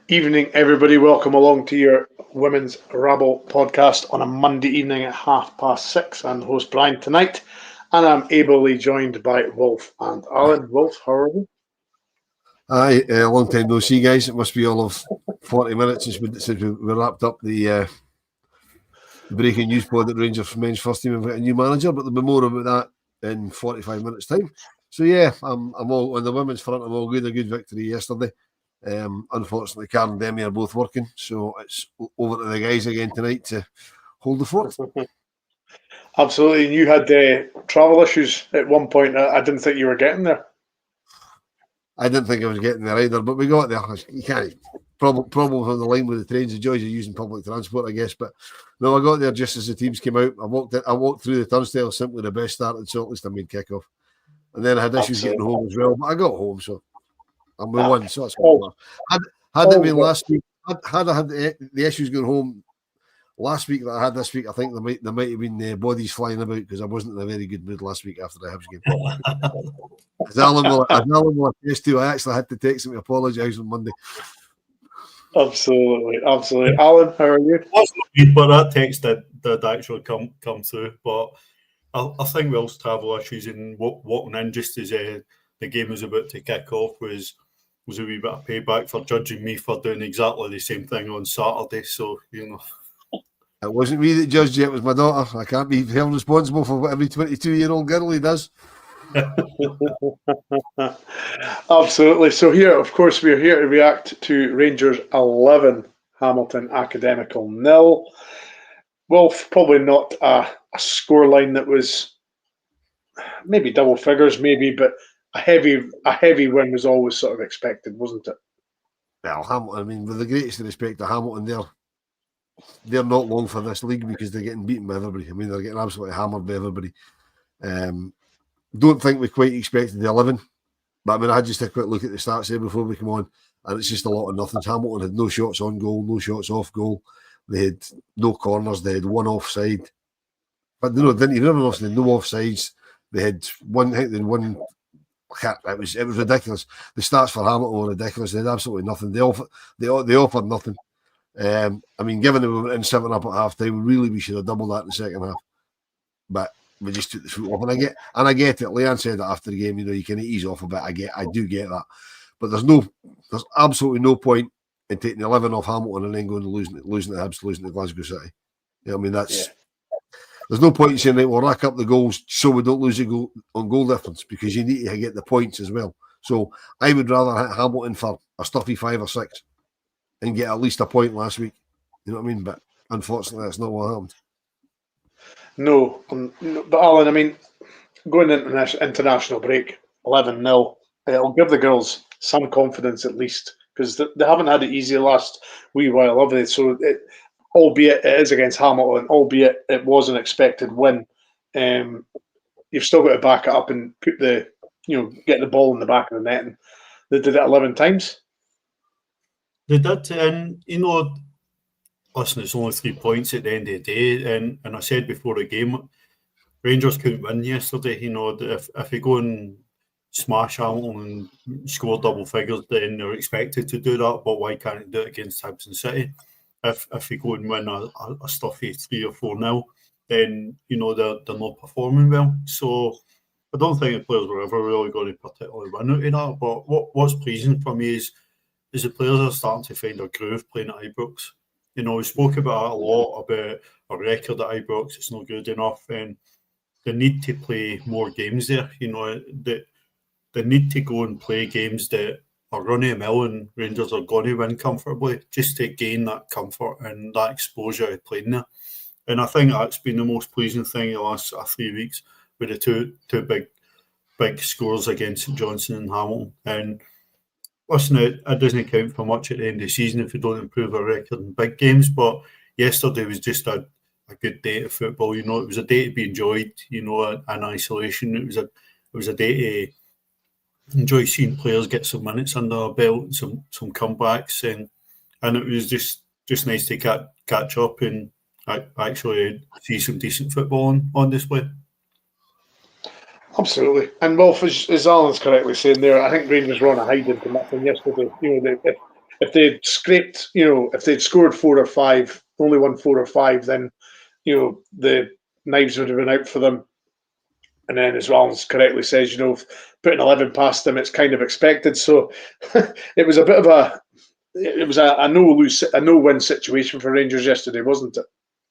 Evening, everybody. Welcome along to your Women's Rabble podcast on a Monday evening at 6:30. I'm the host, Brian, tonight, and I'm ably joined by Wolf and Alan. Wolf, how are you? Aye, long time no see, guys. It must be all of 40 minutes since we wrapped up the breaking news pod that Rangers men's first team have got a new manager, but there'll be more about that in 45 minutes' time. So yeah, I'm all on the women's front. I'm all good. A good victory yesterday. Unfortunately, Karen and Demi are both working, so it's over to the guys again tonight to hold the fort. Absolutely. And you had travel issues at one point. I didn't think you were getting there. I didn't think I was getting there either, but we got there. You can't problems on the line with the trains. The joys of using public transport, I guess. But no, I got there just as the teams came out. I walked through the turnstile, simply the best started, so at least I made kick-off. And then I had issues getting home as well, but I got home, so I'm with one. So that's good. Had it been last week, had I had the issues going home last week that I had this week, I think there might have been bodies flying about because I wasn't in a very good mood last week after the Hibs game. As Alan will attest to, I actually had to text him to apologise on Monday. Absolutely. Alan, how are you? But that text did actually come through. But I think Will's travel issues and walking in just as the game was about to kick off was a wee bit of payback for judging me for doing exactly the same thing on Saturday. So, It wasn't me that judged you, it was my daughter. I can't be held responsible for what every 22-year-old girlie does. Absolutely. So here, of course, we're here to react to Rangers 11, Hamilton Academical 0. Wolf, probably not a scoreline that was maybe double figures, but a heavy win was always sort of expected, wasn't it? Well, Hamilton, I mean, with the greatest respect to Hamilton, they're not long for this league because they're getting beaten by everybody. I mean, they're getting absolutely hammered by everybody. Don't think we quite expected the 11, but I mean, I had just a quick look at the stats there before we come on, and it's just a lot of nothings. Hamilton had no shots on goal, no shots off goal. They had no corners. They had one offside, but no, didn't even have no offsides. They had one. I think they had one. It was ridiculous. The stats for Hamilton were ridiculous. They had absolutely nothing. They offered nothing. I mean, given that we were in 7-up at half time, really we should have doubled that in the second half. But we just took the foot off. And I get it. Leanne said that after the game, you can ease off a bit. I do get that. But there's absolutely no point in taking 11 off Hamilton and then going to losing the Hibs, losing to Glasgow City. I mean, there's no point in saying, right, we'll rack up the goals so we don't lose a goal on goal difference because you need to get the points as well. So I would rather hit Hamilton for a stuffy 5 or 6 and get at least a point last week. You know what I mean? But unfortunately, that's not what happened. No, but Alan, I mean, going into international break, 11-0, it'll give the girls some confidence at least because they haven't had it easy the last wee while, have they? So, albeit it is against Hamilton, albeit it was an expected win, you've still got to back it up and put get the ball in the back of the net. And they did it 11 times. They did, and listen, it's only 3 points at the end of the day, and I said before the game, Rangers couldn't win yesterday. If you go and smash Hamilton and score double figures, then they're expected to do that. But why can't they do it against Hibs and City? If you go and win a stuffy 3 or 4-0, then they're not performing well. So I don't think the players were ever really going to particularly win out of that. But what's pleasing for me is the players are starting to find a groove playing at Ibrox. We spoke about it a lot, about a record at Ibrox. It's not good enough, and they need to play more games there. They need to go and play games that are running a mill and Rangers are going to win comfortably, just to gain that comfort and that exposure of playing there. And I think that's been the most pleasing thing the last 3 weeks with the two big scores against St Johnstone and Hamilton. And listen, it doesn't count for much at the end of the season if we don't improve our record in big games. But yesterday was just a good day of football. It was a day to be enjoyed. In isolation, it was a day to enjoy seeing players get some minutes under our belt, some comebacks, and it was just nice to catch up and actually see some decent football on display. Absolutely. And Wolf, as Alan's correctly saying there, I think Rangers were on a hiding from that thing yesterday. if they'd scraped, if they'd scored 4 or 5, only won 4 or 5, then the knives would have been out for them. And then, as Alan correctly says, putting 11 past them, it's kind of expected. So it was a bit of a no-win situation for Rangers yesterday, wasn't it?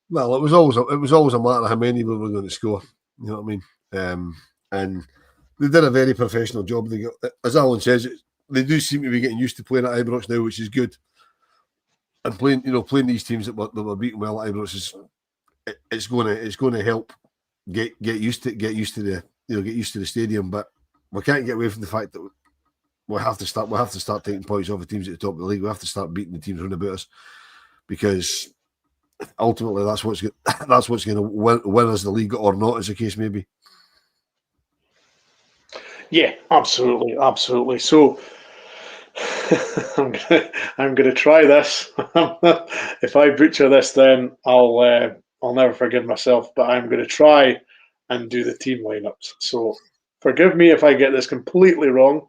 Well, it was always a matter of how many we were going to score. You know what I mean? And they did a very professional job. As Alan says, they do seem to be getting used to playing at Ibrox now, which is good. And playing these teams that were beaten well at Ibrox it's going to help get used to the stadium. But we can't get away from the fact that we have to start taking points off the teams at the top of the league. We have to start beating the teams around about us, because ultimately that's what's going to win us the league, or not, as the case may be. Yeah, absolutely. So I'm gonna try this. If I butcher this, then I'll never forgive myself. But I'm gonna try and do the team lineups. So forgive me if I get this completely wrong,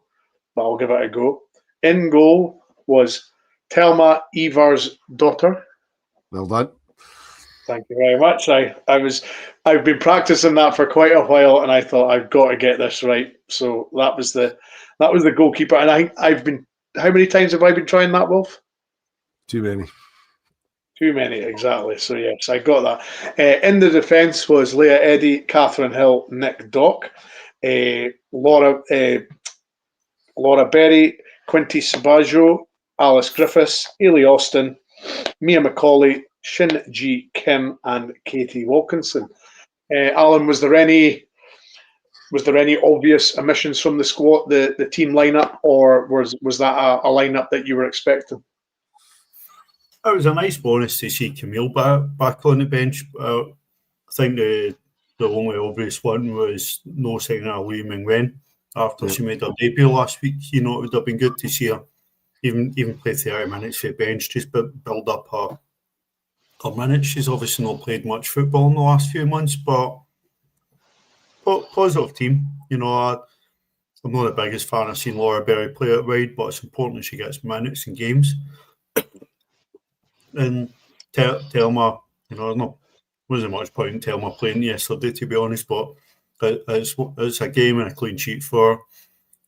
but I'll give it a go. In goal was Thelma Ivar's daughter. Well done. Thank you very much. I've been practicing that for quite a while, and I thought I've got to get this right. So that was the goalkeeper. And I think I've been. How many times have I been trying that, Wolf? Too many. Too many, exactly. So yes, I got that. In the defence was Leah Eddy, Catherine Hill, Nick Dock, Laura Berry, Quinty Sabajo, Alice Griffiths, Ailey Austin, Mia McCauley, Shin Ji Kim, and Katie Wilkinson. Alan, was there any obvious omissions from the squad, the team lineup, or was that a lineup that you were expecting? It was a nice bonus to see Camille back on the bench. I think the only obvious one was no signing of Lee Mingwen after she made her debut last week. It would have been good to see her even play 30 minutes for the bench, just build up her minutes. She's obviously not played much football in the last few months, but positive team. I'm not the biggest fan of seeing Laura Berry play out wide, but it's important she gets minutes in games. And Thelma, there wasn't much point in Thelma playing yesterday, to be honest, but it's a game and a clean sheet for her.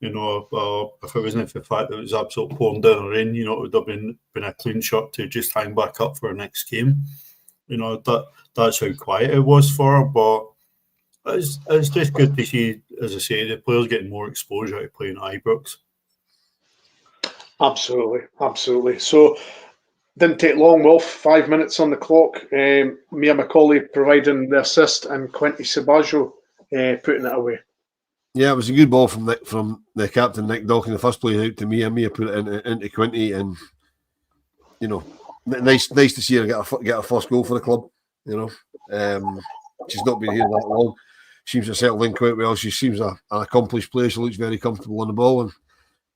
If it wasn't for the fact that it was absolutely pouring down the rain, it would have been a clean shot to just hang back up for the next game. That's how quiet it was for her, but it's just good to see, as I say, the players getting more exposure to playing at Ibrox. Absolutely. So, didn't take long, Wolf. 5 minutes on the clock. Mia McCauley providing the assist, and Quinty Sabajo putting it away. Yeah, it was a good ball from the captain, Nick Dock, in the first play out to Mia. Mia put it into Quinty, and nice to see her get a first goal for the club. She's not been here that long. Seems to settle in quite well. She seems an accomplished player. She looks very comfortable on the ball, and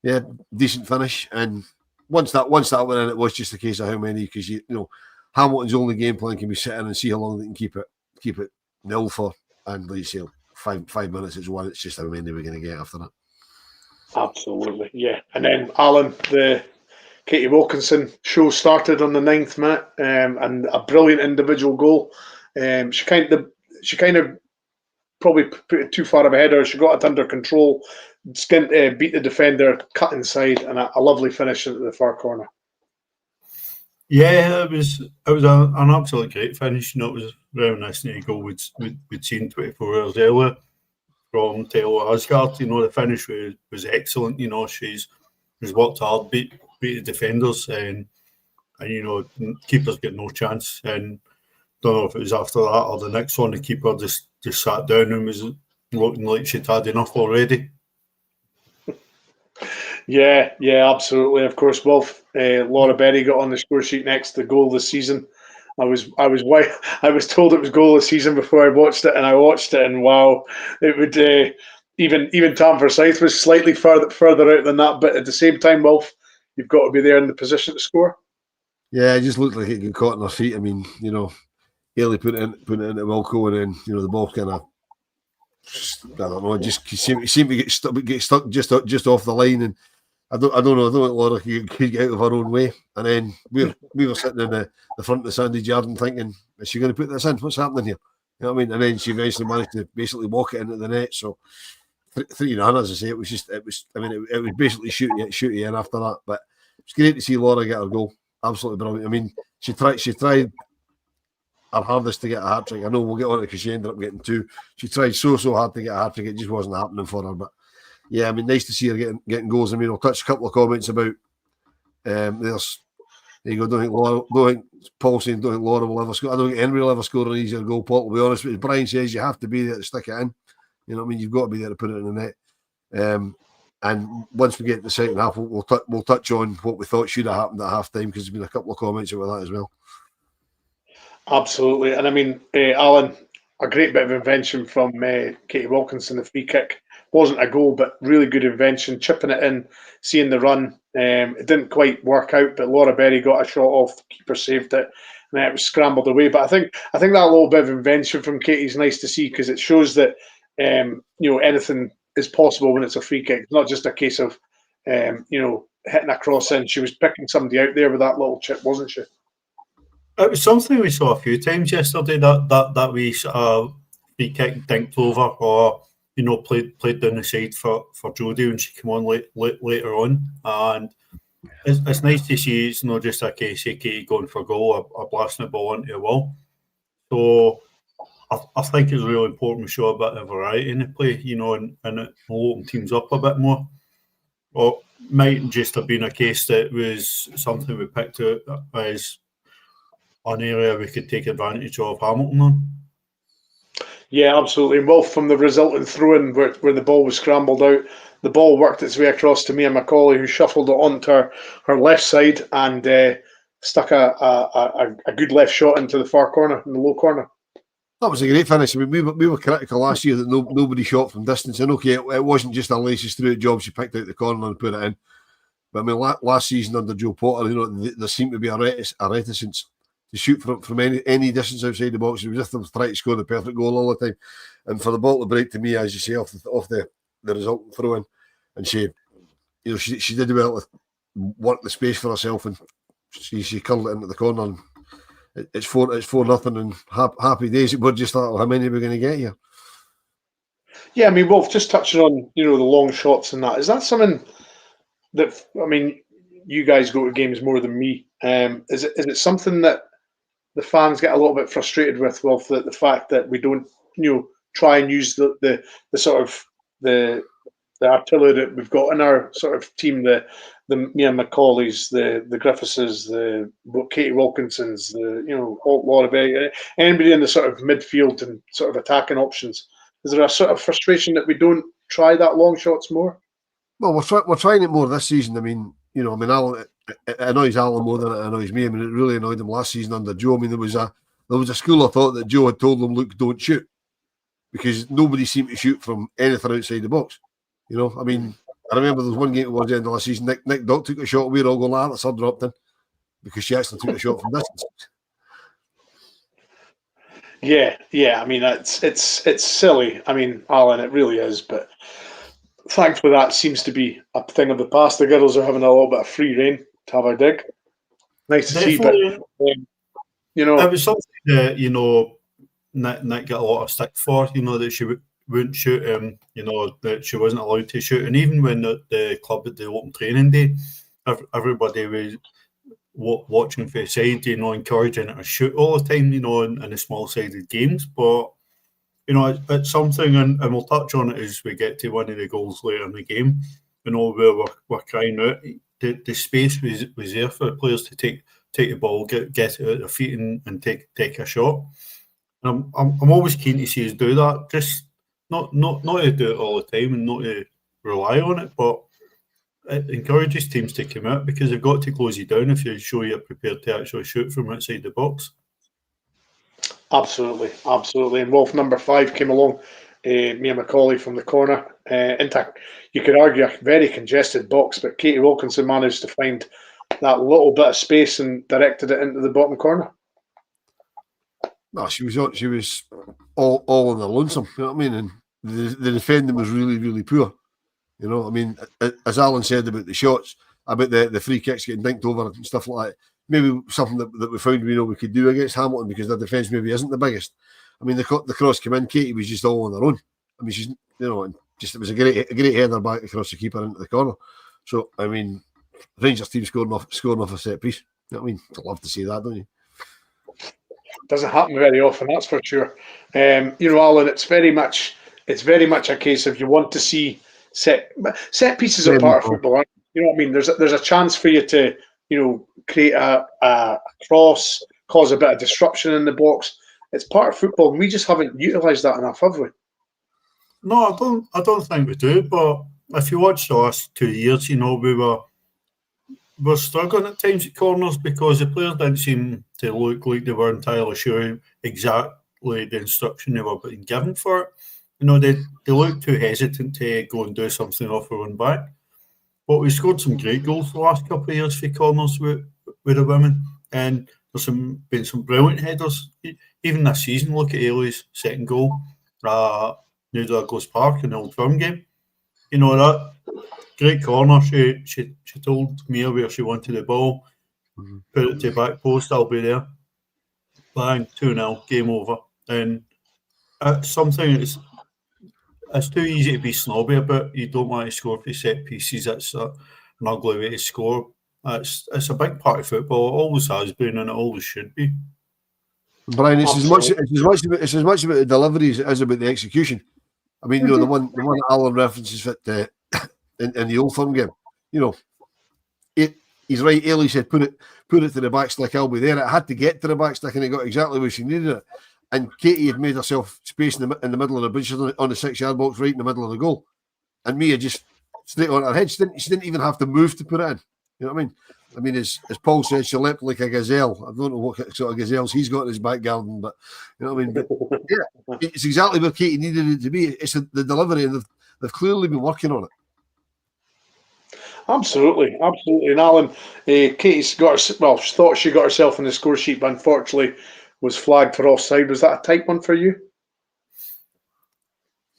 yeah, decent finish. And once that went in, it was just a case of how many, because Hamilton's only game plan can be sit in and see how long they can keep it nil for, and like you say, 5 minutes is one. It's just how many we're going to get after that. Absolutely, yeah. And then Alan, the Katie Wilkinson show started on the 9th minute, and a brilliant individual goal. She kind of probably put it too far of a header. She got it under control, beat the defender, cut inside, and a lovely finish into the far corner. Yeah, it was an absolutely great finish. It was very nice to go. We'd seen 24 hours earlier from Taylor Asgard. The finish was excellent. She's worked hard, beat the defenders, and keepers get no chance. And don't know if it was after that or the next one, the keeper just sat down and was looking like she'd had enough already. Yeah, absolutely. Of course, Wolf, Laura Berry got on the score sheet next to the goal this season. I was told it was goal of the season before I watched it, and I watched it, and wow, it would even Tam Forsyth was slightly further out than that. But at the same time, Wolf, you've got to be there in the position to score. Yeah, it just looked like it got caught on her feet. I mean, Haley put it into Wilco, and then the ball kind of, I don't know, just seemed to get stuck just off the line, and I don't know. I don't think Laura could get out of her own way. And then we were sitting in the front of the Sandy Garden thinking, is she going to put this in? What's happening here? You know what I mean? And then she eventually managed to basically walk it into the net. So 3-0, as I say, it was. I mean, it was basically shooty in after that. But it's great to see Laura get her goal. Absolutely brilliant. I mean, she tried her hardest to get a hat trick. I know we'll get on it because she ended up getting 2. She tried so hard to get a hat trick, it just wasn't happening for her. But yeah, I mean, nice to see her getting goals. I mean, I'll touch a couple of comments about there's. There you go. Don't think Paul saying don't think Laura will ever score. I don't think anybody will ever score an easier goal, Paul, to be honest with you. Brian says you have to be there to stick it in. You know what I mean? You've got to be there to put it in the net. And once we get to the second half, we'll touch on what we thought should have happened at half time, because there's been a couple of comments about that as well. Absolutely. And I mean, Alan, a great bit of invention from Katie Wilkinson. The free kick wasn't a goal, but really good invention, chipping it in, seeing the run. It didn't quite work out, but Laura Berry got a shot off, the keeper saved it, and then it was scrambled away. But I think that little bit of invention from Katie is nice to see, because it shows that anything is possible when it's a free kick. It's not just a case of hitting a cross in. She was picking somebody out there with that little chip, wasn't she? It was something we saw a few times yesterday, that we sort of free kick dinked over, or played down the side for Jodie when she came on later on. And it's nice to see it's not just a case of Katie going for a goal or blasting the ball into a wall. So I think it's really important we show a bit of variety in the play, and it will open teams up a bit more. Or might just have been a case that was something we picked out as an area we could take advantage of Hamilton on. Yeah, absolutely. And Wolf, from the resultant throw-in where the ball was scrambled out, the ball worked its way across to Mia McCauley, who shuffled it onto her left side and stuck a good left shot into the far corner, in the low corner. That was a great finish. I mean, we were critical last year that nobody shot from distance. And okay, it wasn't just a laces through job. She picked out the corner and put it in. But I mean, last season under Joe Potter, there seemed to be a reticence to shoot from any distance outside the box. It was just them trying to score the perfect goal all the time. And for the ball to break to me, as you say, off the resultant throw in, and she did well to work the space for herself, and she curled it into the corner. And it's 4-0 and happy days. We're just like, how many are we going to get here? Yeah, I mean, Wolf, just touching on the long shots and that, is that something that, I mean, you guys go to games more than me. Is it something that the fans get a little bit frustrated with, Wolf, the fact that we don't try and use the sort of the artillery that we've got in our sort of team, the Mia McCauleys, the Griffithses, the Katie Wilkinsons, Laura Berry, anybody in the sort of midfield and sort of attacking options. Is there a sort of frustration that we don't try that long shots more? Well, we're trying it more this season. I mean, Alan, it annoys Alan more than it annoys me. I mean, it really annoyed him last season under Joe. I mean, there was a school of thought that Joe had told them, look, don't shoot, because nobody seemed to shoot from anything outside the box. I mean, I remember there was one game towards the end of last season, Nick Dock took a shot, we were all going, that's her dropped in, because she actually took a shot from distance. Yeah. I mean, it's silly. I mean, Alan, it really is. But thankfully, that seems to be a thing of the past. The girls are having a little bit of free reign to have a dig. Nice to see, but it was something that Nick got a lot of stick for. That she wouldn't shoot, that she wasn't allowed to shoot, and even when the club at the open training day, everybody was watching for the side, encouraging her to shoot all the time, in the small-sided games. But it's something, and we'll touch on it as we get to one of the goals later in the game. Where we're crying out. The space was there for the players to take the ball, get it at their feet, and take a shot. And I'm always keen to see us do that. Just not to do it all the time and not to rely on it, but it encourages teams to come out, because they've got to close you down if you show you're prepared to actually shoot from outside the box. Absolutely. And Wolf number 5 came along, Mia McCauley from the corner. You could argue a very congested box, but Katie Wilkinson managed to find that little bit of space and directed it into the bottom corner. No, she was all on the lonesome. You know what I mean? And the defending was really, really poor. You know, I mean, as Alan said about the shots, about the free kicks getting dinked over and stuff like that, maybe something that we found we could do against Hamilton because their defence maybe isn't the biggest. I mean, the cross came in, Katie was just all on her own. I mean, she's, and just it was a great header back across the keeper into the corner. So, I mean, Rangers team scoring off a set piece. You know what I mean? I'd love to see that, don't you? Doesn't happen very often, that's for sure. Alan, it's very much a case of you want to see set pieces are part of football, aren't you? You know what I mean? There's a chance for you to create a cross, cause a bit of disruption in the box. It's part of football, and we just haven't utilised that enough, have we? No, I don't think we do. But if you watch the last 2 years, we're struggling at times at corners because the players didn't seem to look like they were entirely sure exactly the instruction they were being given for it. They looked too hesitant to go and do something off their own back. But we scored some great goals the last couple of years for corners with the women, and there's been some brilliant headers. Even this season, look at Ailey's second goal, New Douglas Park in the Old Firm game. That great corner. She told Mia where she wanted the ball, put it to the back post. I'll be there. Bang, 2-0, game over. And something it's too easy to be snobby about. You don't want to score for set pieces. It's an ugly way to score. It's a big part of football. It always has been, and it always should be. Brian, it's as much about the delivery as it is about the execution. I mean, the one Alan references in the Old Firm game. He's right. Ailey said, "Put it to the back stick. I'll be there." It had to get to the back stick, and it got exactly where she needed it. And Katie had made herself space in the middle of the bridge on the 6-yard box, right in the middle of the goal. And Mia just straight on her head. She didn't even have to move to put it in. You know what I mean? I mean, as Paul said, she leapt like a gazelle. I don't know what sort of gazelles he's got in his back garden, but you know what I mean? But, yeah, it's exactly where Katie needed it to be. It's the delivery, and they've clearly been working on it. Absolutely. And Alan, Katie's she thought she got herself in the score sheet, but unfortunately was flagged for offside. Was that a tight one for you?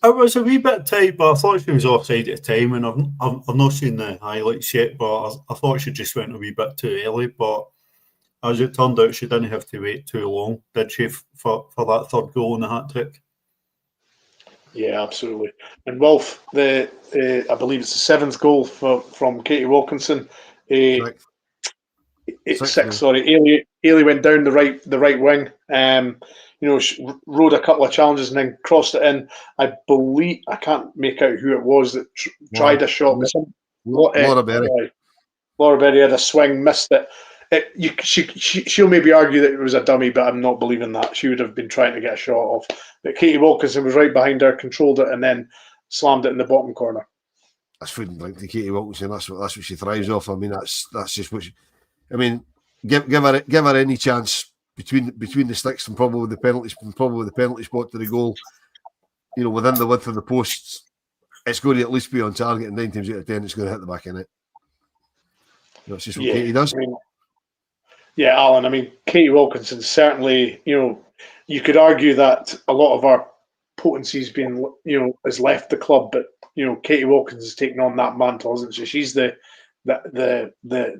It was a wee bit tight, but I thought she was offside at the time, and I've not seen the highlights yet, but I thought she just went a wee bit too early. But as it turned out, she didn't have to wait too long, did she, for that third goal in the hat-trick? Yeah, absolutely. And Wolf, I believe it's the seventh goal from Katie Wilkinson. Six. Sorry. Ailey went down the right wing. She rode a couple of challenges and then crossed it in. I believe I can't make out who it was that tried a shot. Laura Berry. Laura Berry had a swing, missed it. She'll maybe argue that it was a dummy, but I'm not believing that. She would have been trying to get a shot off. But Katie Wilkinson was right behind her, controlled it, and then slammed it in the bottom corner. That's food and drink to Katie Wilkinson. That's what she thrives off. I mean, that's just what give her any chance between the sticks and probably the penalty spot to the goal. Within the width of the posts, it's going to at least be on target, and 9 times out of 10, it's going to hit the back of it. That's just what Katie does. Yeah, Alan, I mean, Katie Wilkinson certainly, you could argue that a lot of our potency's been, has left the club, but, Katie Wilkinson's taken on that mantle, isn't she? She's the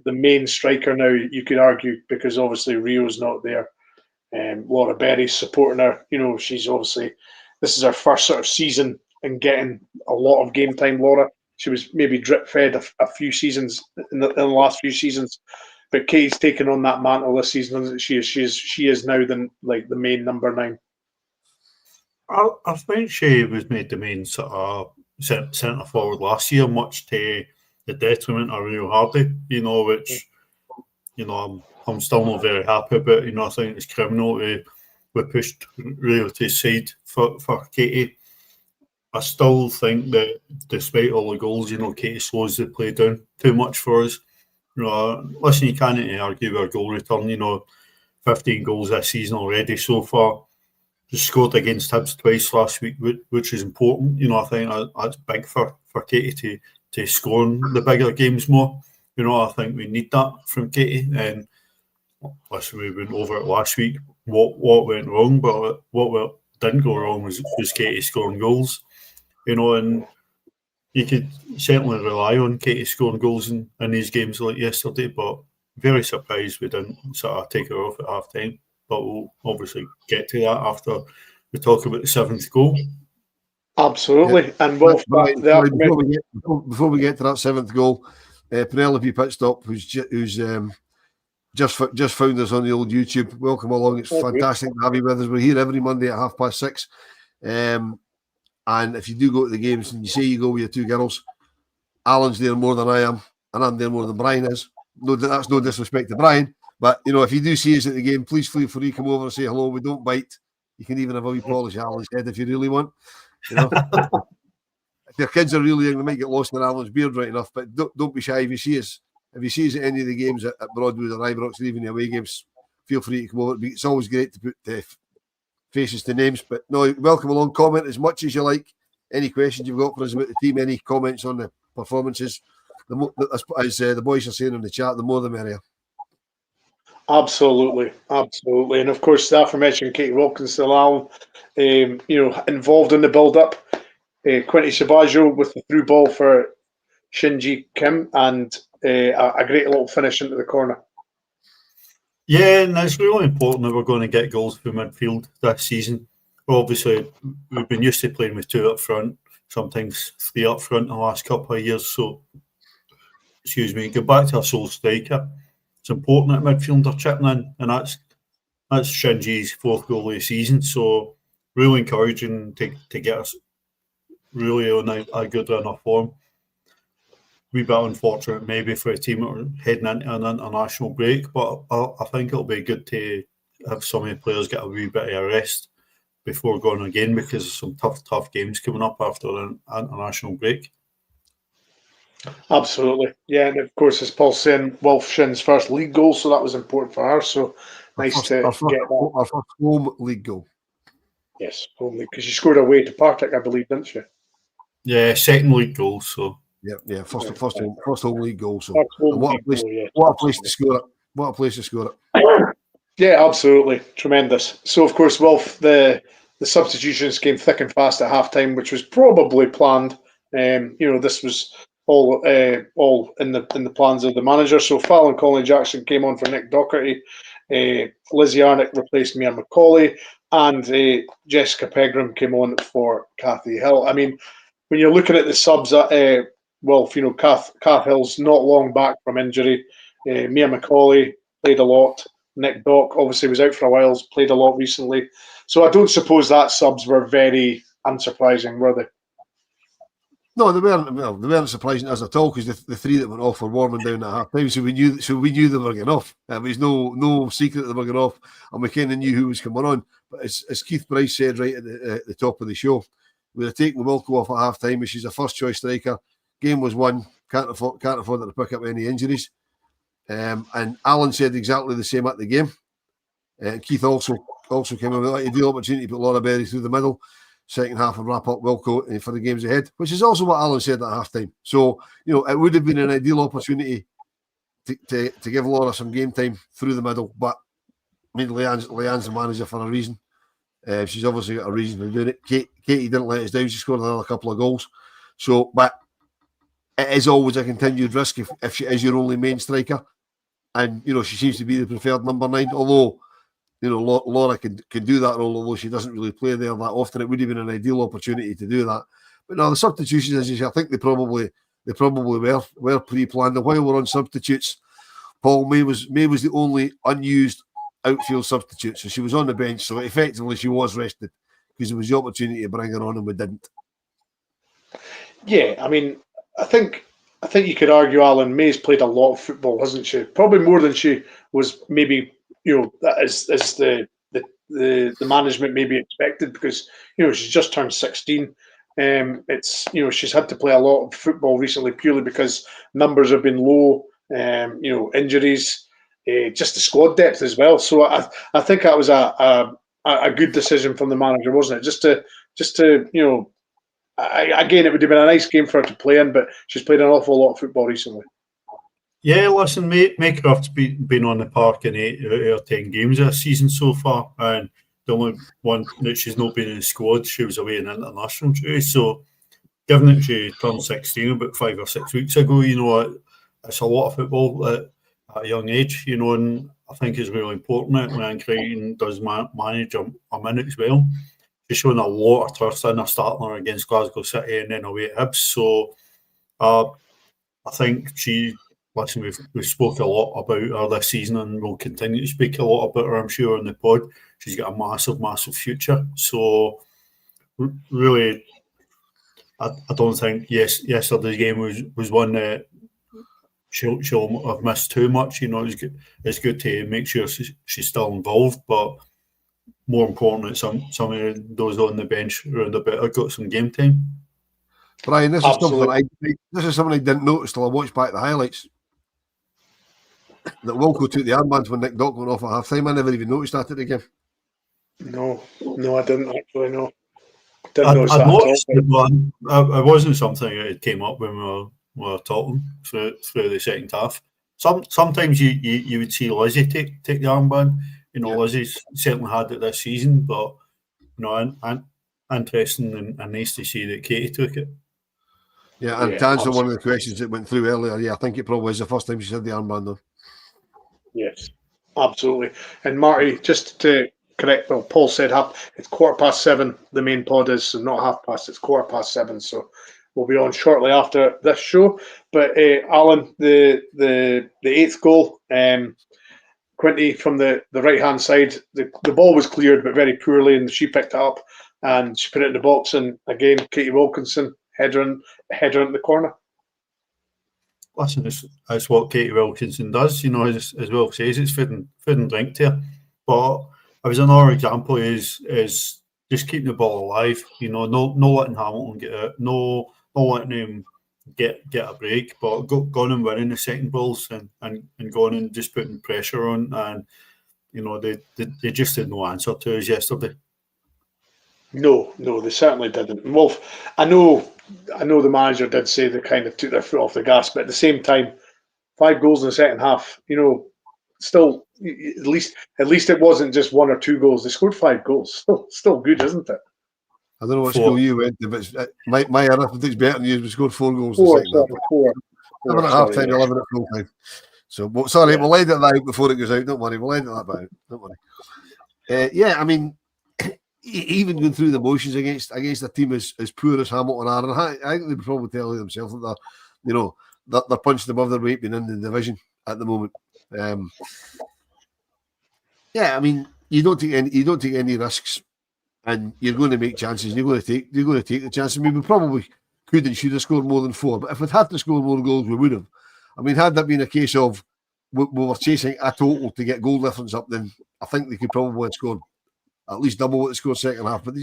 main striker now, you could argue, because obviously Rio's not there. Laura Berry's supporting her. She's obviously, this is her first sort of season and getting a lot of game time, Laura. She was maybe drip fed a few seasons in the last few seasons. But Katie's taken on that mantle this season, isn't she? She is now the main number 9. I think she was made the main sort of centre forward last year, much to the detriment of Rio Hardy. Which I'm still not very happy about. I think it's criminal we pushed Rio to his side for Katie. I still think that despite all the goals, Katie slows the play down too much for us. Listen, you can't argue with our goal return. 15 goals this season already so far. Just scored against Hibs twice last week, which is important. I think that's big for Katie to score in the bigger games more. I think we need that from Katie. And listen, we went over it last week. What went wrong, but what didn't go wrong was Katie scoring goals. And you could certainly rely on Katie scoring goals in these games like yesterday, but very surprised we didn't sort of take her off at half time. But we'll obviously get to that after we talk about the 7th goal. Absolutely. And Wolf, Before we get to that 7th goal, Penelope Pitstop, who's just found us on the old YouTube. Welcome along. It's fantastic to have you with us. We're here every Monday at 6:30. And if you do go to the games and you say you go with your 2 girls, Alan's there more than I am, and I'm there more than Brian is. No, that's no disrespect to Brian, but if you do see us at the game, please feel free to come over and say hello. We don't bite. You can even have a wee polish Alan's head if you really want. If your kids are really young, they might get lost in Alan's beard right enough. But don't be shy if you see us. If you see us at any of the games at Broadwood or Ibrox or even the away games, feel free to come over. It's always great to put faces to names. But no, welcome along. Comment as much as you like. Any questions you've got for us about the team, any comments on the performances, as the boys are saying in the chat, the more the merrier. Absolutely. And of course, the aforementioned Katie Wilkinson, Alan, involved in the build-up. Quinty Sabaggio with the through ball for Shinji Kim, and a great little finish into the corner. Yeah, and it's really important that we're going to get goals from midfield this season. Obviously, we've been used to playing with 2 up front, sometimes 3 up front in the last couple of years. So, get back to our sole striker. It's important that midfield are chipping in, and that's Shinji's 4th goal of the season. So, really encouraging to get us really on a good run of form. Wee bit unfortunate maybe for a team that are heading into an international break, but I think it'll be good to have some of the players get a wee bit of a rest before going again, because there's some tough games coming up after an international break. Absolutely. Yeah, and of course, as Paul's saying, Wolf Shin's first league goal, so that was important for her. So nice to get that. Our first home league goal. Yes, home league, because she scored away to Partick, I believe, didn't she? Yeah, 2nd league goal. So first home league goal. So what a place to score it. What a place to score it. Yeah, absolutely. Tremendous. So, of course, Wolf, the substitutions came thick and fast at halftime, which was probably planned. This was all in the plans of the manager. So, Fallon Conley-Jackson came on for Nick Docherty. Lizzie Arnott replaced Mia McCauley, and Jessica Pegram came on for Kathy Hill. I mean, when you're looking at the subs, Wolf, Kath Hill's not long back from injury. Mia McCauley played a lot. Nick Dock obviously was out for a while, played a lot recently. So I don't suppose that subs were very unsurprising, were they? No, they weren't surprising us at all, because the 3 that went off were warming down at half time, so we knew they were getting off. It was no secret they were getting off, and we kind of knew who was coming on. But as Keith Bryce said right at the top of the show, we were taking Wilco off at half time, she's a first choice striker. Game was won. Can't afford to pick up any injuries. And Alan said exactly the same at the game. Keith also came in with an ideal opportunity to put Laura Berry through the middle, second half, and wrap up Wilco for the games ahead, which is also what Alan said at half time. So, it would have been an ideal opportunity to give Laura some game time through the middle. But I mean, Leanne's the manager for a reason. She's obviously got a reason for doing it. Katie didn't let us down. She scored another couple of goals. So, but it is always a continued risk if she is your only main striker. And, she seems to be the preferred number 9. Although, Laura can do that role, although she doesn't really play there that often. It would have been an ideal opportunity to do that. But no, the substitutions, as you say, I think they probably were pre-planned. And while we're on substitutes, Paul, May was the only unused outfield substitute. So she was on the bench. So effectively she was rested, because there was the opportunity to bring her on and we didn't. Yeah, I mean, I think you could argue Alan May's played a lot of football, hasn't she? Probably more than she was maybe, as the management maybe expected, because she's just turned 16. It's she's had to play a lot of football recently purely because numbers have been low. Injuries, just the squad depth as well. So I think that was a good decision from the manager, wasn't it? Just to again, it would have been a nice game for her to play in, but she's played an awful lot of football recently. Yeah, listen, Maycroft's been on the park in 8 out of 10 games this season so far, and the only one that she's not been in the squad, she was away in international duty. So given that she turned 16 about 5 or 6 weeks ago, it's a lot of football at a young age, and I think it's really important when Crichton does manage a minutes well. She's shown a lot of trust in her starting against Glasgow City and then away at Hibs. So I think we've spoke a lot about her this season and we'll continue to speak a lot about her, I'm sure, in the pod. She's got a massive, massive future. So really, I don't think yesterday's game was one that she'll have missed too much. It's good to make sure she's still involved, but more important that some of those on the bench around a bit have got some game time. Brian, this is something I didn't notice till I watched back the highlights. That Wilco took the armband when Nick Dock went off at half time. I never even noticed that at the game. No, I didn't actually know. I noticed it, but it wasn't something that came up when we were talking through the second half. Sometimes you would see Lizzie take the armband. Lizzie's certainly had it this season, but interesting and nice to see that Katie took it. Yeah, and to answer one of the questions that went through earlier, I think it probably was the first time she had the armband on. Yes, absolutely. And Marty, just to correct, Paul said it's 7:15. The main pod is, so not 7:30. It's 7:15. So we'll be on shortly after this show. But Alan, the eighth goal, Quinty from the right hand side, the ball was cleared but very poorly, and she picked it up and she put it in the box. And again, Katie Wilkinson header in the corner. Listen, that's what Katie Wilkinson does. As Will says, it's food and drink to her. But it was another example is just keeping the ball alive. No letting Hamilton get out, no letting him get a break, but going and winning the second balls and going and just putting pressure on, and they just had no answer to us yesterday. No, they certainly didn't. Wolf, I know the manager did say they kind of took their foot off the gas, but at the same time, 5 goals in the second half, still at least it wasn't just 1 or 2 goals. They scored 5 goals. Still good, isn't it? I don't know what school you went to, but my arithmetic's better than you. We scored 4 goals in the second half. 7 at half time, 11 at full time. So, we'll edit that out before it goes out. Don't worry, we'll edit that out. Don't worry. I mean, even going through the motions against a team as poor as Hamilton are, and I think they would probably tell you themselves that they're punching above their weight being in the division at the moment. I mean, you don't take any risks, and you're going to make chances. You're going to take the chances. I mean, we probably could and should have scored more than 4, but if we'd had to score more goals, we would have. I mean, had that been a case of we were chasing a total to get goal difference up, then I think they could probably have scored at least double what they scored second half. But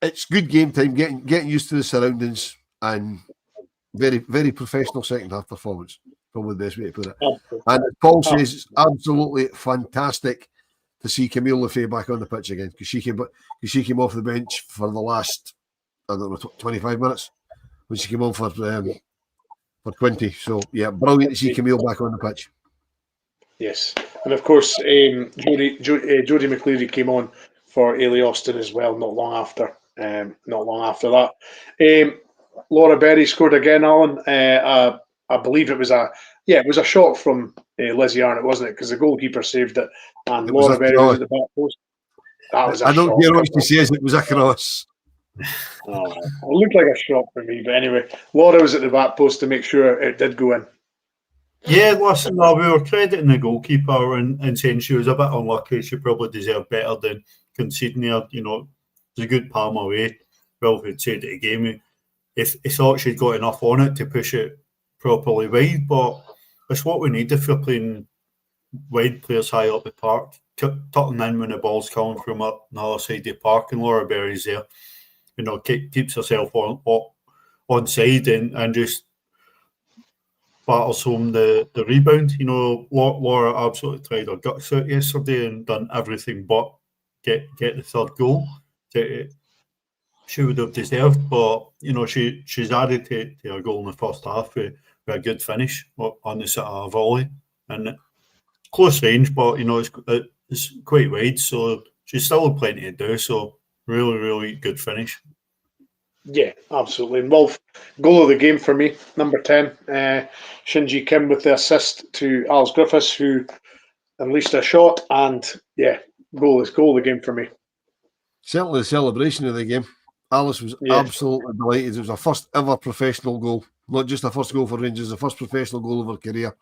it's good game time, getting used to the surroundings, and very, very professional second half performance. Probably the best way to put it. And Paul says it's absolutely fantastic to see Camille Lefebvre back on the pitch again, because she came off the bench for the last 25 minutes when she came on for 20. So brilliant to see Camille back on the pitch. Yes, and of course, Jodie McCleary came on for Ailey Austin as well. Not long after that, Laura Berry scored again. Alan, I believe it was a shot from Lizzie Arnott, wasn't it? Because the goalkeeper saved it, and Laura Berry was at the back post. That was. I don't hear what she says. It was a cross. Oh, it looked like a shot for me, but anyway, Laura was at the back post to make sure it did go in. Yeah, listen, we were crediting the goalkeeper and saying she was a bit unlucky. She probably deserved better than conceding there. It's a good palm away. Well, who'd said at the game, he thought she'd got enough on it to push it properly wide, but it's what we need if we're playing wide players high up the park, tucking in when the ball's coming from up the other side of the park, and Laura Berry's there. Keeps herself on side and just battles home the rebound. Laura absolutely tried her guts out yesterday and done everything but get the third goal. She would have deserved, but she's added to her goal in the first half with a good finish on the sort of volley, and close range, but it's quite wide, so she's still plenty to do. So really, really good finish. Yeah, absolutely. And Wolf, goal of the game for me, number 10. Shinji Kim with the assist to Alice Griffiths, who unleashed a shot. And yeah, goal of the game for me. Certainly the celebration of the game. Alice was absolutely delighted. It was her first ever professional goal. Not just her first goal for Rangers, the first professional goal of her career.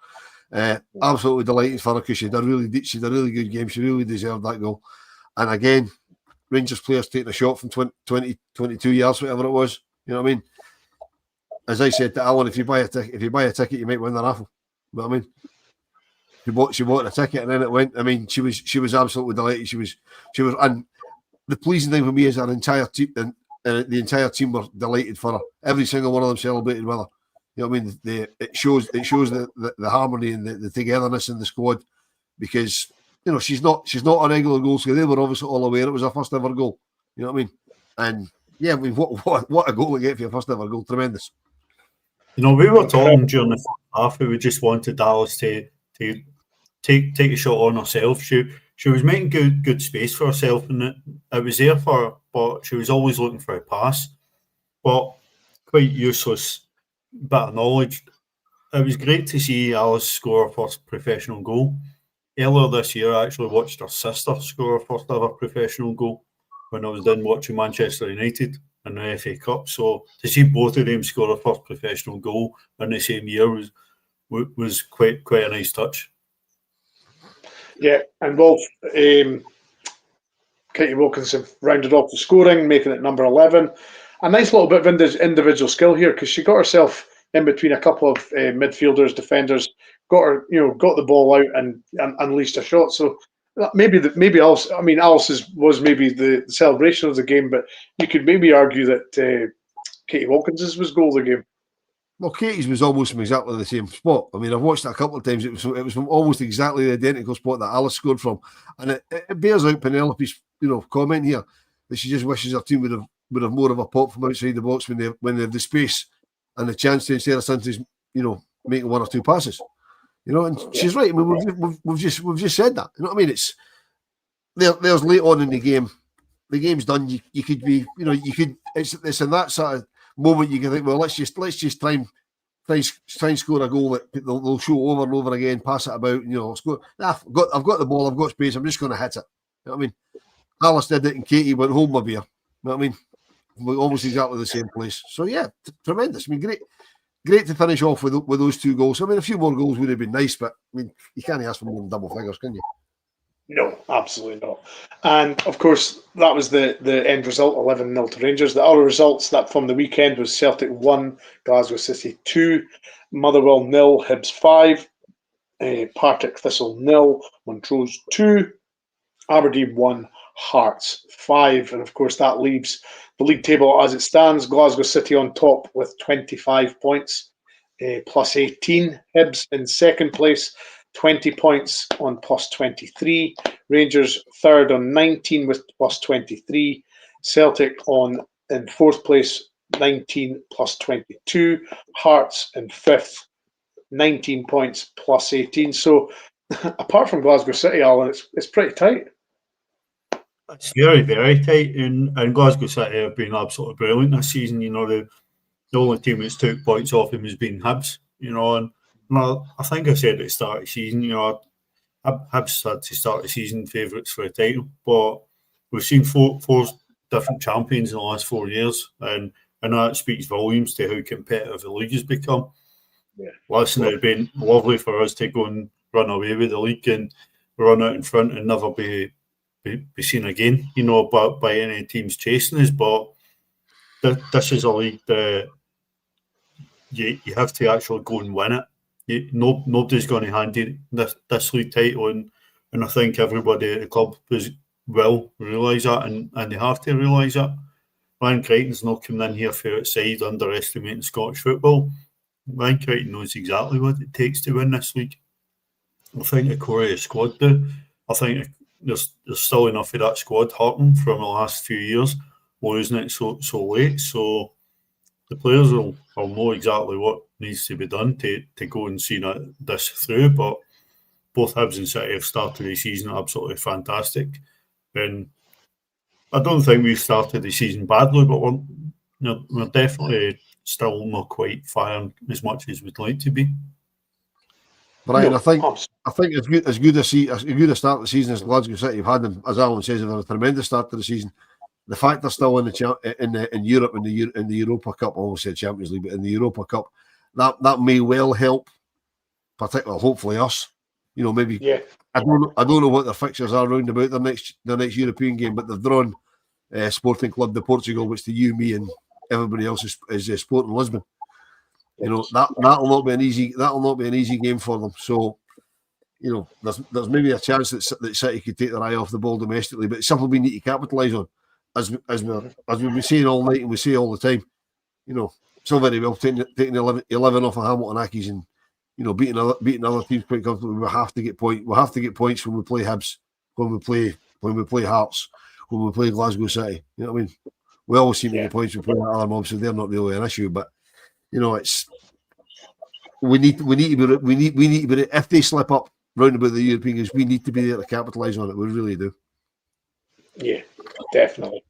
Absolutely delighted for her because she had a really good game. She really deserved that goal. And again, Rangers players taking a shot from 20, 22 yards, whatever it was. You know what I mean? As I said to Alan, if you buy a ticket, you might win the raffle. You know what I mean? She bought a ticket and then it went. I mean, she was absolutely delighted. She was, and the pleasing thing for me is our entire team and the entire team were delighted for her. Every single one of them celebrated with her. You know what I mean? It shows the harmony and the togetherness in the squad, because you know she's not a regular goal, so they were obviously all aware it was her first ever goal. You know what I mean? And yeah, I mean, what a goal to get for your first ever goal! Tremendous. You know, we were talking during the first half. We just wanted Dallas to take a shot on herself. She was making good space for herself, and it was there for her, but she was always looking for a pass. But quite useless bit of knowledge. It was great to see Alice score her first professional goal. Earlier this year, I actually watched her sister score her first ever professional goal when I was down watching Manchester United in the FA Cup. So to see both of them score their first professional goal in the same year was quite a nice touch. Yeah, and Wolf, Katie Wilkinson rounded off the scoring, making it number 11. A nice little bit of individual skill here, because she got herself in between a couple of midfielders, defenders, got the ball out and unleashed a shot. So maybe Alice. I mean, Alice's was maybe the celebration of the game, but you could maybe argue that Katie Wilkinson's was goal of the game. Well, Katie's was almost from exactly the same spot. I mean, I've watched it a couple of times. It was from almost exactly the identical spot that Alice scored from, and it bears out Penelope's comment here that she just wishes her team would have more of a pop from outside the box when they have the space and the chance to, instead of simply making one or two passes. And she's right. I mean, we've just said that. You know what I mean? It's there's late on in the game. The game's done. You could be, it's in that sort of moment you can think, well, let's just try and score a goal that they'll show over and over again, pass it about, score. I've got the ball, I've got space, I'm just going to hit it. You know what I mean? Alice did it and Katie went home with beer. You know what I mean? We're almost exactly the same place. So yeah, tremendous. I mean, great to finish off with those two goals. I mean, a few more goals would have been nice, but I mean, you can't ask for more than double figures, can you? No, absolutely not. And of course, that was the end result, 11-0 to Rangers. The other results that from the weekend was Celtic 1, Glasgow City 2, Motherwell 0, Hibs 5, Partick Thistle 0, Montrose 2, Aberdeen 1, Hearts 5. And of course, that leaves the league table as it stands. Glasgow City on top with 25 points, plus 18. Hibs in second place, 20 points on plus 23. Rangers third on 19 with plus 23. Celtic in fourth place, 19 plus 22. Hearts in fifth, 19 points plus 18. So apart from Glasgow City, Alan, it's pretty tight. It's very, very tight. And Glasgow City have been absolutely brilliant this season. The only team that's took points off him has been Hibs, and I think I said at the start of the season, Hibs had to start the season favourites for a title, but we've seen four different champions in the last 4 years, and that speaks volumes to how competitive the league has become. Yeah. Listen, it'd been lovely for us to go and run away with the league and run out in front and never be seen again, by any teams chasing us. But this is a league that you have to actually go and win it. Nobody's going to hand you this league title, and I think everybody at the club will realise that, and they have to realise that. Ryan Crichton's not coming in here for outside underestimating Scottish football. Ryan Crichton knows exactly what it takes to win this league. I think the core of the squad do. I think there's still enough of that squad hurting from the last few years, losing it so late. So the players will know exactly what needs to be done to go and see this through. But both Hibs and City have started the season absolutely fantastic. And I don't think we've started the season badly, but we're definitely still not quite firing as much as we'd like to be. Brian, No, I think as good a start of the season as Glasgow City have had, and as Alan says, they've had a tremendous start to the season. The fact they're still in Europe in the Europa Cup, I almost said Champions League, but in the Europa Cup, that may well help, particularly hopefully us. You know, maybe I don't know what their fixtures are round about their next European game, but they've drawn Sporting Club de Portugal, which to you, me, and everybody else is Sporting Lisbon. You know, that'll not be an easy game for them. So, you know, there's maybe a chance that City could take their eye off the ball domestically, but it's something we need to capitalise on, as we've been saying all night and we say all the time. You know, so very well taking 11 off of Hamilton Accies and, you know, beating other teams quite comfortably. We have to get points. We have to get points when we play Hibs, when we play Hearts, when we play Glasgow City. You know what I mean? We always seem to get points when we play other mobs, so they're not really an issue. But you know, we need to be if they slip up round about the European games, we need to be there to capitalise on it. We really do. Yeah, definitely.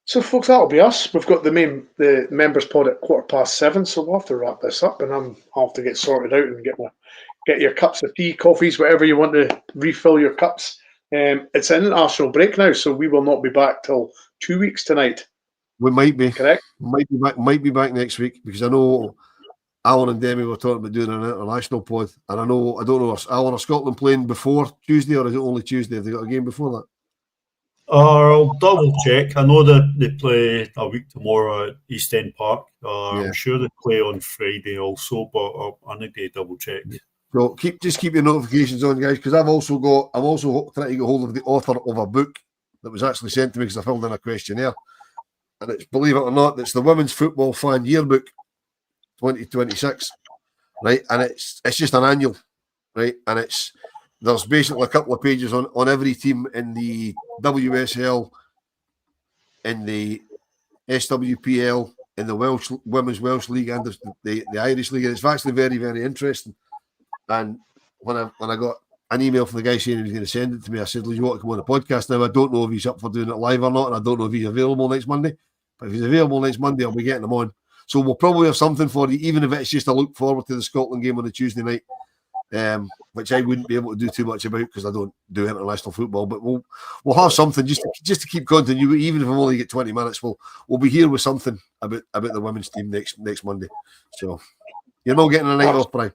So, folks, that'll be us. We've got the members pod at 7:15, so we'll have to wrap this up, and I'll have to get sorted out and get your cups of tea, coffees, whatever you want to refill your cups. It's an international break now, so we will not be back till 2 weeks tonight. We might be correct. Might be back next week, because I know Alan and Demi were talking about doing an international pod, and I don't know, Alan, are Scotland playing before Tuesday, or is it only Tuesday? Have they got a game before that? I'll double check. I know that they play a week tomorrow at East End Park. I'm sure they play on Friday also, but I need to double check. So keep your notifications on, guys, because I'm also trying to get hold of the author of a book that was actually sent to me because I filled in a questionnaire, and it's, believe it or not, it's the Women's Football Fan Yearbook 2026, right? And it's just an annual, right? And there's basically a couple of pages on every team in the WSL, in the SWPL, in the Women's Welsh League, and the Irish League. And it's actually very, very interesting. And when I got an email from the guy saying he was going to send it to me, I said, "Well, you want to come on the podcast now?" I don't know if he's up for doing it live or not, and I don't know if he's available next Monday. But if he's available next Monday, I'll be getting him on. So we'll probably have something for you, even if it's just a look forward to the Scotland game on the Tuesday night. Which I wouldn't be able to do too much about because I don't do international football, but we'll have something just to keep continuity. Even if we only get 20 minutes, we'll be here with something about the women's team next Monday. So you're not getting a night off, Brian.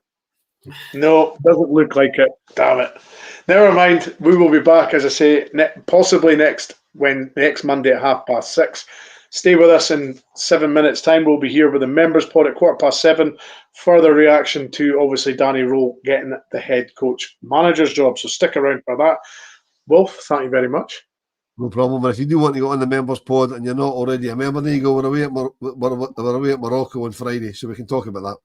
No, doesn't look like it. Damn it. Never mind. We will be back, as I say, possibly next Monday at 6:30. Stay with us in 7 minutes' time. We'll be here with the members pod at 7:15. Further reaction to, obviously, Danny Rowe getting the head coach manager's job. So stick around for that. Wolf, thank you very much. No problem. But if you do want to go on the members pod and you're not already a member, there you go. We're away at Morocco on Friday, so we can talk about that.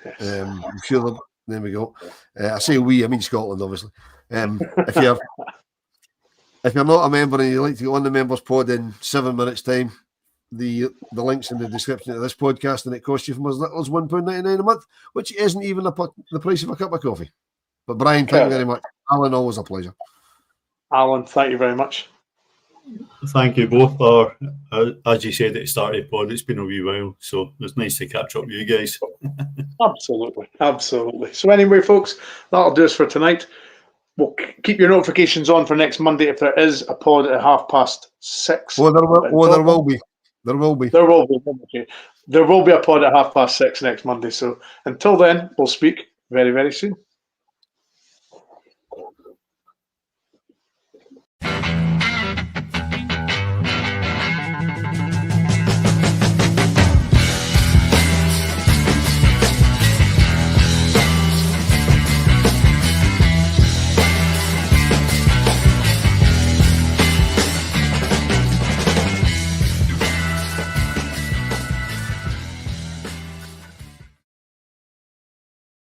Yes. I'm sure there we go. I say we, I mean Scotland, obviously. If you're not a member and you'd like to go on the members pod in 7 minutes' time, the link's in the description of this podcast, and it costs you from as little as £1.99 a month, which isn't even the price of a cup of coffee. But Brian, thank you very much. Alan, always a pleasure. Alan, thank you very much. Thank you both. As you said at the start of the pod, it's been a wee while, so it's nice to catch up with you guys. Absolutely. So anyway, folks, that'll do us for tonight. We'll keep your notifications on for next Monday if there is a pod at 6:30. There will be. There will be. Okay. There will be a pod at 6:30 next Monday. So until then, we'll speak very, very soon.